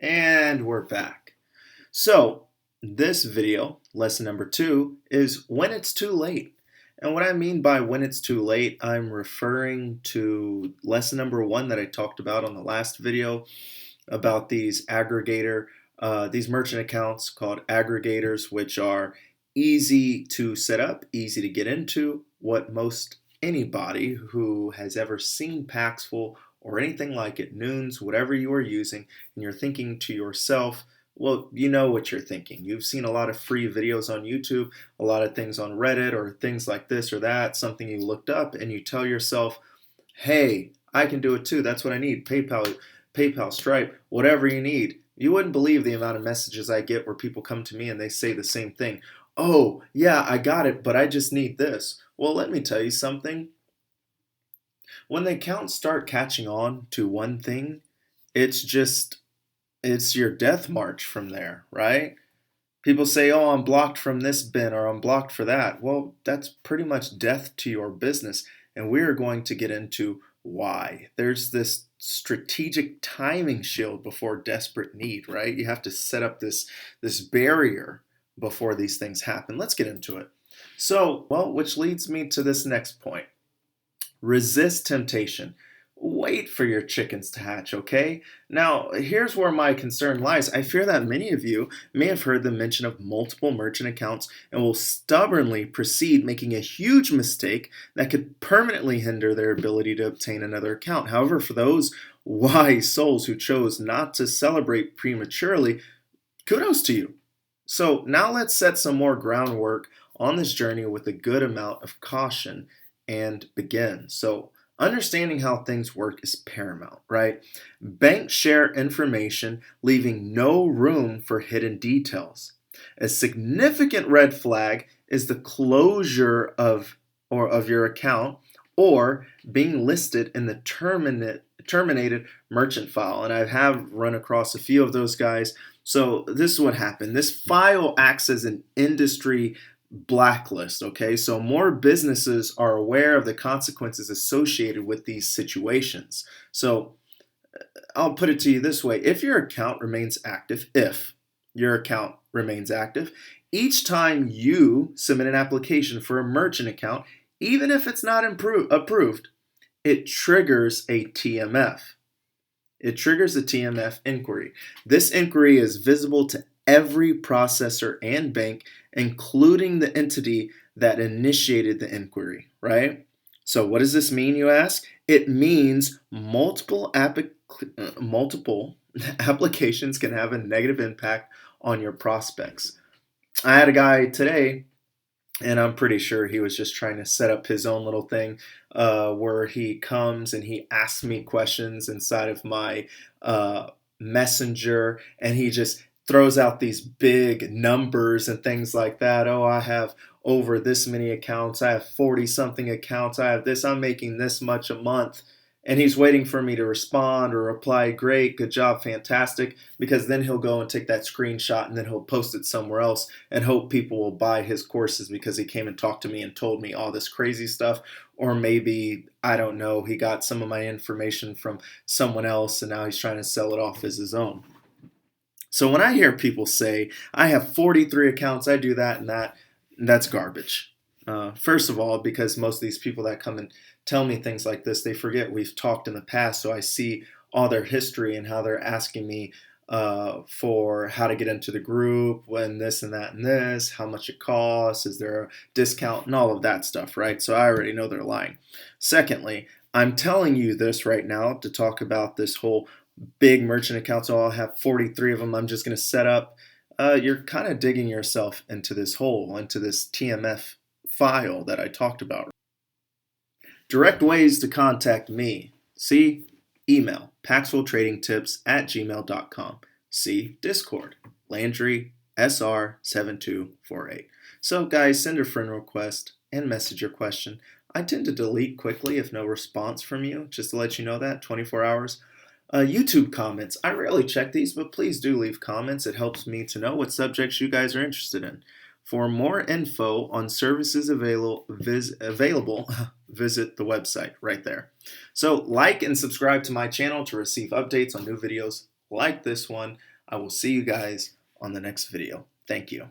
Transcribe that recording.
And we're back. So, this video, lesson number 2, is when it's too late. And what I mean by when it's too late, I'm referring to lesson number 1 that I talked about on the last video about these merchant accounts called aggregators, which are easy to set up, easy to get into, what most anybody who has ever seen Paxful or anything like it, Noons, whatever you are using, and you're thinking to yourself, well, you know what you're thinking. You've seen a lot of free videos on YouTube, a lot of things on Reddit, or things like this or that, something you looked up, and you tell yourself, hey, I can do it too. That's what I need. PayPal, Stripe, whatever you need. You wouldn't believe the amount of messages I get where people come to me and they say the same thing. Oh, yeah, I got it, but I just need this. Well, let me tell you something. When the accounts start catching on to one thing, it's your death march from there, right? People say, oh, I'm blocked from this bin or I'm blocked for that. Well, that's pretty much death to your business. And we're going to get into why. There's this strategic timing shield before desperate need, right? You have to set up this barrier before these things happen. Let's get into it. So, well, which leads me to this next point. Resist temptation. Wait for your chickens to hatch, okay? Now, here's where my concern lies. I fear that many of you may have heard the mention of multiple merchant accounts and will stubbornly proceed making a huge mistake that could permanently hinder their ability to obtain another account. However, for those wise souls who chose not to celebrate prematurely, kudos to you. So now let's set some more groundwork on this journey with a good amount of caution and begin. So understanding how things work is paramount, right? Banks share information, leaving no room for hidden details. A significant red flag is the closure of your account or being listed in the terminated merchant file. And I have run across a few of those guys. So this is what happened. This file acts as an industry blacklist, okay? So more businesses are aware of the consequences associated with these situations. So I'll put it to you this way. If your account remains active, each time you submit an application for a merchant account, even if it's not approved, it triggers a TMF. It triggers a TMF inquiry. This inquiry is visible to every processor and bank, including the entity that initiated the inquiry, right? So what does this mean, you ask? It means multiple applications can have a negative impact on your prospects. I had a guy today, and I'm pretty sure he was just trying to set up his own little thing where he comes and he asks me questions inside of my messenger, and he just throws out these big numbers and things like that. Oh, I have over this many accounts. I have 40 something accounts. I have this. I'm making this much a month. And he's waiting for me to respond or reply, great, good job, fantastic, because then he'll go and take that screenshot and then he'll post it somewhere else and hope people will buy his courses because he came and talked to me and told me all this crazy stuff. Or maybe, I don't know, he got some of my information from someone else and now he's trying to sell it off as his own. So when I hear people say, I have 43 accounts, I do that and that, that's garbage. First of all, because most of these people that come and tell me things like this, they forget we've talked in the past, so I see all their history and how they're asking me for how to get into the group, when this and that and this, how much it costs, is there a discount, and all of that stuff, right? So I already know they're lying. Secondly, I'm telling you this right now to talk about this whole big merchant accounts. So I'll have 43 of them I'm just going to set up. You're kind of digging yourself into this hole, into this TMF file that I talked about. Direct ways to contact me. C, email, paxfultradingtips@gmail.com. C, Discord, Landry SR7248. So guys, send a friend request and message your question. I tend to delete quickly if no response from you, just to let you know that, 24 hours. YouTube comments. I rarely check these, but please do leave comments. It helps me to know what subjects you guys are interested in. For more info on services available, visit the website right there. So like and subscribe to my channel to receive updates on new videos like this one. I will see you guys on the next video. Thank you.